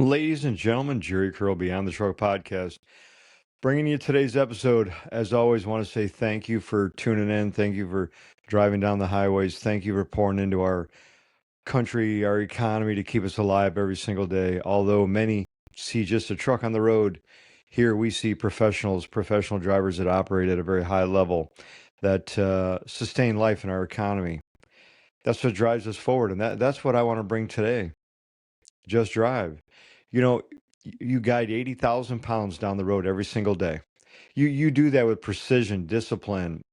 Ladies and gentlemen, Jerry Curl Beyond the Truck Podcast. Bringing you today's episode. As always, want to say thank you for tuning in. Thank you for driving down the highways. Thank you for pouring into our country, our economy to keep us alive every single day. Although many see just a truck on the road, here we see professional drivers that operate at a very high level that sustain life in our economy. That's what drives us forward. And that's what I want to bring today. Just drive. You know, you guide 80,000 pounds down the road every single day. You do that with precision, discipline,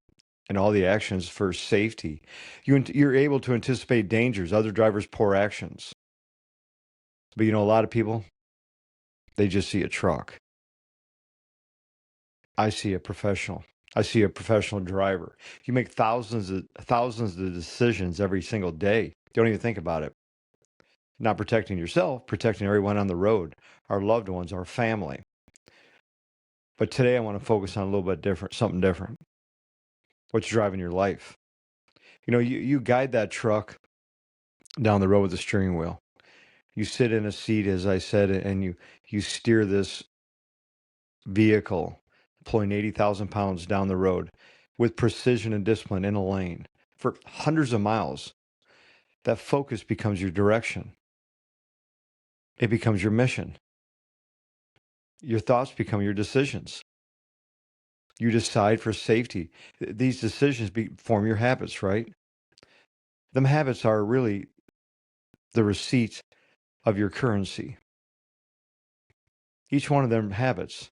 and all the actions for safety. You're able to anticipate dangers, other drivers' poor actions. But a lot of people, they just see a truck. I see a professional. I see a professional driver. You make thousands of decisions every single day. Don't even think about it. Not protecting yourself, protecting everyone on the road, our loved ones, our family. But today I want to focus on a little bit different, something different. What's driving your life? You guide that truck down the road with the steering wheel. You sit in a seat, as I said, and you steer this vehicle, pulling 80,000 pounds down the road with precision and discipline in a lane for hundreds of miles. That focus becomes your direction. It becomes your mission. Your thoughts become your decisions. You decide for safety. These decisions form your habits, right? Them habits are really the receipt of your currency. Each one of them habits.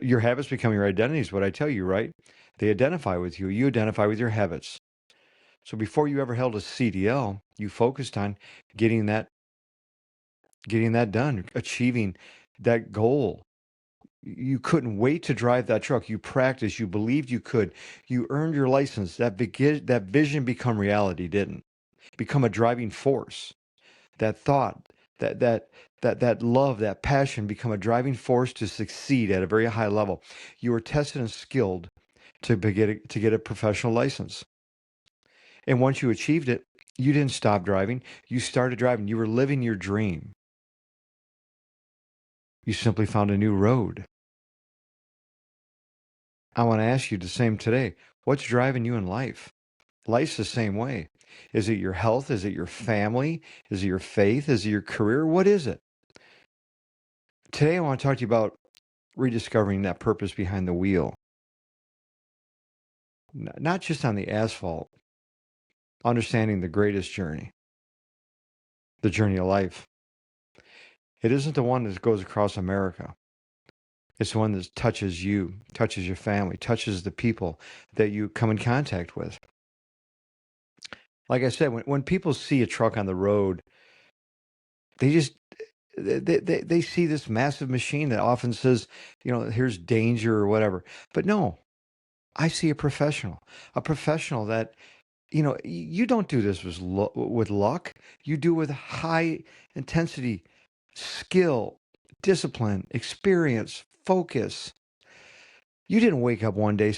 Your habits become your identity is what I tell you, right? They identify with you. You identify with your habits. So before you ever held a CDL, you focused on getting that done, achieving that goal. You couldn't wait to drive that truck. You practiced. You believed you could. You earned your license. That vision become reality, didn't? Become a driving force. That thought, that love, that passion become a driving force to succeed at a very high level. You were tested and skilled to get a professional license. And once you achieved it, you didn't stop driving. You started driving. You were living your dream. You simply found a new road. I want to ask you the same today. What's driving you in life? Life's the same way. Is it your health? Is it your family? Is it your faith? Is it your career? What is it? Today, I want to talk to you about rediscovering that purpose behind the wheel. Not just on the asphalt, understanding the greatest journey, the journey of life. It isn't the one that goes across America. It's the one that touches you, touches your family, touches the people that you come in contact with. Like I said, when people see a truck on the road, they just they see this massive machine that often says, here's danger or whatever. But no, I see a professional that, you don't do this with luck. You do with high intensity, skill, discipline, experience, focus. You didn't wake up one day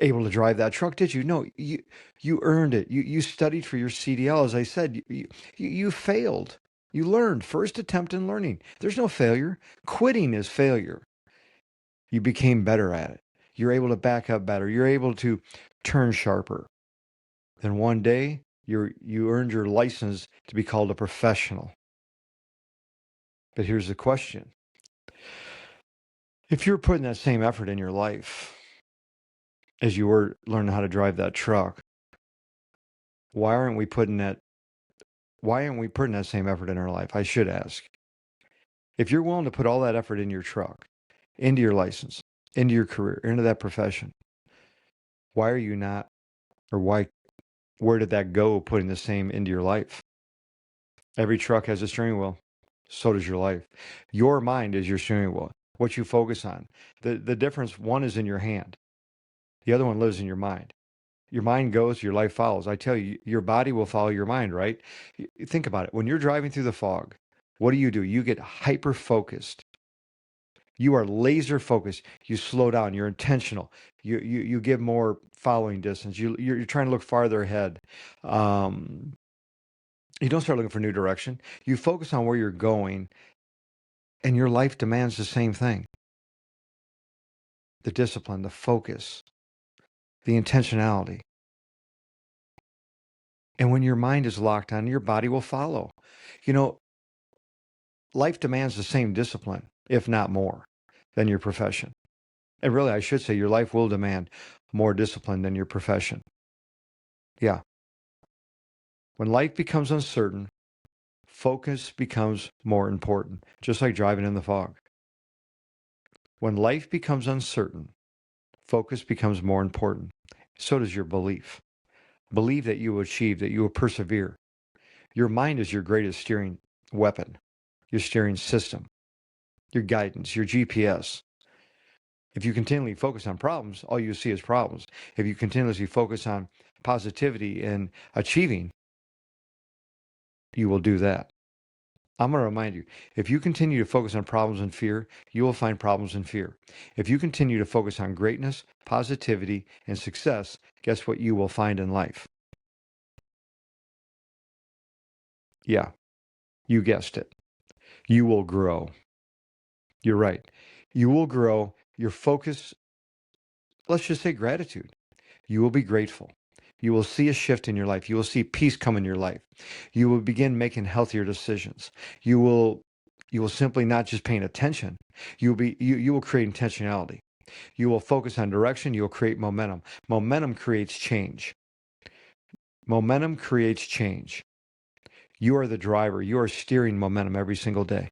able to drive that truck, did you? No, you earned it. You studied for your CDL. As I said, you failed. You learned. First attempt in learning. There's no failure. Quitting is failure. You became better at it. You're able to back up better. You're able to turn sharper. Then one day, you earned your license to be called a professional. But here's the question. If you're putting that same effort in your life as you were learning how to drive that truck, why aren't we putting that same effort in our life? I should ask. If you're willing to put all that effort in your truck, into your license, into your career, into that profession, why are you not, or where did that go putting the same into your life? Every truck has a steering wheel. So does your life. Your mind is your steering wheel. What you focus on. The difference, one is in your hand. The other one lives in your mind. Your mind goes, your life follows. I tell you, your body will follow your mind, right? Think about it. When you're driving through the fog, what do? You get hyper focused. You are laser focused. You slow down. You're intentional. You give more following distance. You're trying to look farther ahead. You don't start looking for new direction. You focus on where you're going, And your life demands the same thing. The discipline, the focus, the intentionality. And when your mind is locked on, your body will follow. You know, life demands the same discipline, if not more, than your profession. And really, I should say your life will demand more discipline than your profession. Yeah. When life becomes uncertain, focus becomes more important, just like driving in the fog. When life becomes uncertain, focus becomes more important. So does your belief. Believe that you will achieve, that you will persevere. Your mind is your greatest steering weapon, your steering system, your guidance, your GPS. If you continually focus on problems, all you see is problems. If you continuously focus on positivity and achieving, you will do that. I'm going to remind you, if you continue to focus on problems and fear, you will find problems and fear. If you continue to focus on greatness, positivity, and success, guess what you will find in life? Yeah, you guessed it. You will grow. You're right. You will grow. Your focus, let's just say gratitude. You will be grateful. You will see a shift in your life. You will see peace come in your life. You will begin making healthier decisions. You will simply not just paying attention. You will create intentionality. You will focus on direction. You will create momentum. Momentum creates change. Momentum creates change. You are the driver. You are steering momentum every single day.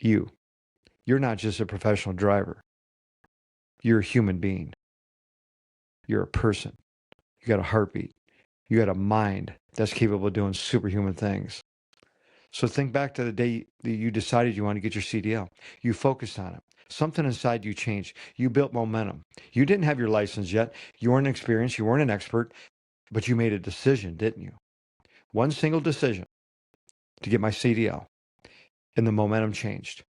You're not just a professional driver. You're a human being. You're a person. You got a heartbeat. You got a mind that's capable of doing superhuman things. So think back to the day that you decided you want to get your CDL. You focused on it. Something inside you changed. You built momentum. You didn't have your license yet. You weren't experienced. You weren't an expert, but you made a decision, didn't you? One single decision to get my CDL, and the momentum changed.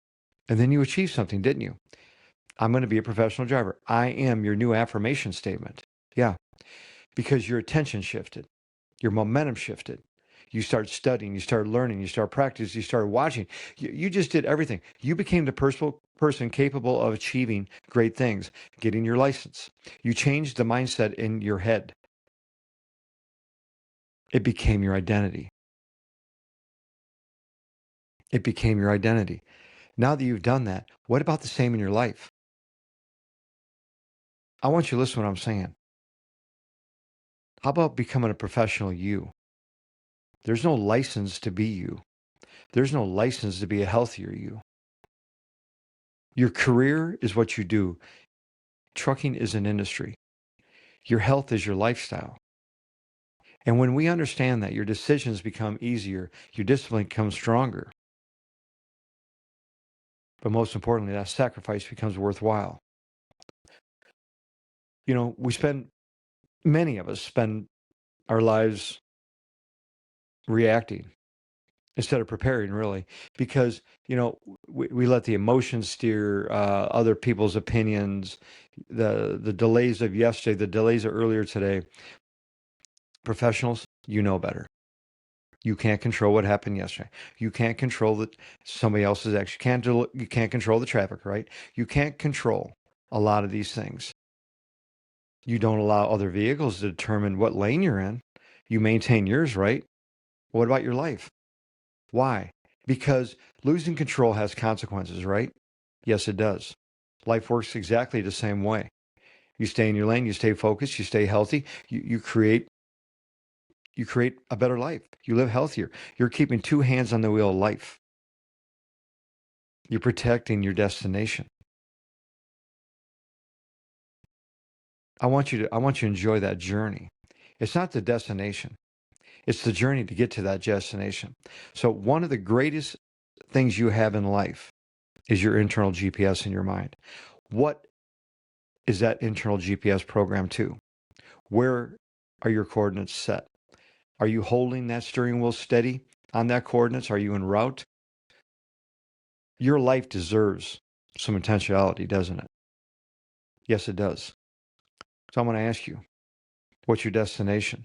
And then you achieved something, didn't you? I'm going to be a professional driver. I am your new affirmation statement. Yeah, because your attention shifted. Your momentum shifted. You start studying, you start learning, you start practicing, you start watching. You just did everything. You became the person capable of achieving great things, getting your license. You changed the mindset in your head. It became your identity. It became your identity. Now that you've done that, what about the same in your life? I want you to listen to what I'm saying. How about becoming a professional you? There's no license to be you. There's no license to be a healthier you. Your career is what you do. Trucking is an industry. Your health is your lifestyle. And when we understand that, your decisions become easier, your discipline becomes stronger. But most importantly, that sacrifice becomes worthwhile. You know, many of us spend our lives reacting instead of preparing, really, because, we let the emotions steer other people's opinions, the delays of yesterday, the delays of earlier today. Professionals, you know better. You can't control what happened yesterday. You can't control that somebody else's action. You can't control the traffic, right? You can't control a lot of these things. You don't allow other vehicles to determine what lane you're in. You maintain yours, right? What about your life? Why? Because losing control has consequences, right? Yes, it does. Life works exactly the same way. You stay in your lane, you stay focused, you stay healthy, you create a better life. You live healthier. You're keeping two hands on the wheel of life. You're protecting your destination. I want you to enjoy that journey. It's not the destination. It's the journey to get to that destination. So one of the greatest things you have in life is your internal GPS in your mind. What is that internal GPS program to? Where are your coordinates set? Are you holding that steering wheel steady on that coordinates? Are you en route? Your life deserves some intentionality, doesn't it? Yes, it does. So I'm going to ask you, what's your destination?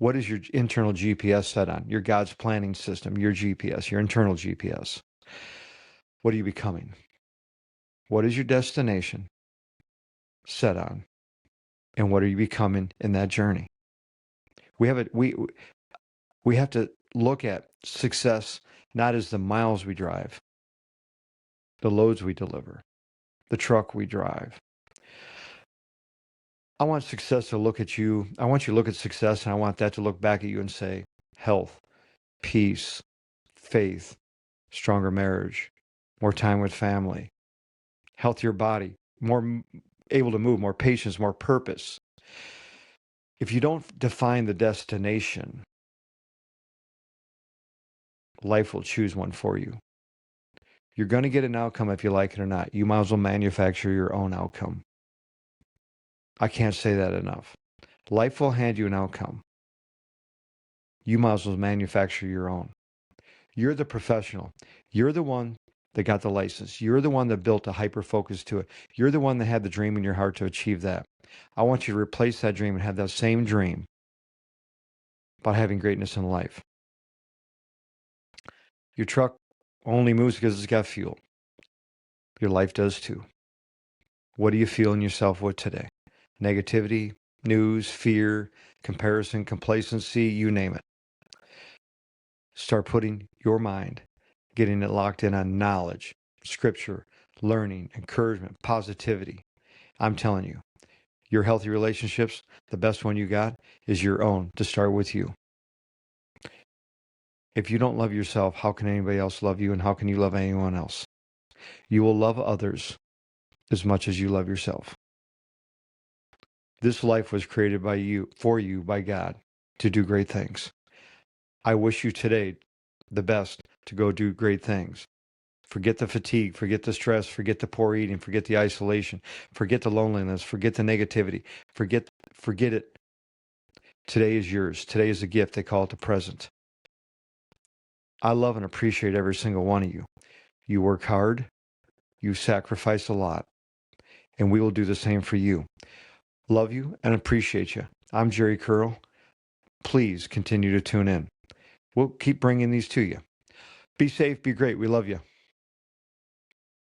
What is your internal GPS set on? Your God's planning system, your GPS, your internal GPS. What are you becoming? What is your destination set on? And what are you becoming in that journey? We have to look at success not as the miles we drive, the loads we deliver, the truck we drive. I want success to look at you. I want you to look at success, and I want that to look back at you and say, health, peace, faith, stronger marriage, more time with family, healthier body, more able to move, more patience, more purpose. If you don't define the destination, life will choose one for you. You're going to get an outcome if you like it or not. You might as well manufacture your own outcome. I can't say that enough. Life will hand you an outcome. You might as well manufacture your own. You're the professional. You're the one that got the license. You're the one that built a hyper focus to it. You're the one that had the dream in your heart to achieve that. I want you to replace that dream and have that same dream about having greatness in life. Your truck only moves because it's got fuel. Your life does too. What are you filling yourself with today? Negativity, news, fear, comparison, complacency, you name it. Start putting your mind, getting it locked in on knowledge, scripture, learning, encouragement, positivity. I'm telling you, your healthy relationships, the best one you got is your own, to start with you. If you don't love yourself, how can anybody else love you, and how can you love anyone else? You will love others as much as you love yourself. This life was created by you, for you, by God, to do great things. I wish you today the best to go do great things. Forget the fatigue, forget the stress, forget the poor eating, forget the isolation, forget the loneliness, forget the negativity, forget it. Today is yours. Today is a gift. They call it the present. I love and appreciate every single one of you. You work hard, you sacrifice a lot, and we will do the same for you. Love you and appreciate you. I'm Jerry Curl. Please continue to tune in. We'll keep bringing these to you. Be safe, be great. We love you.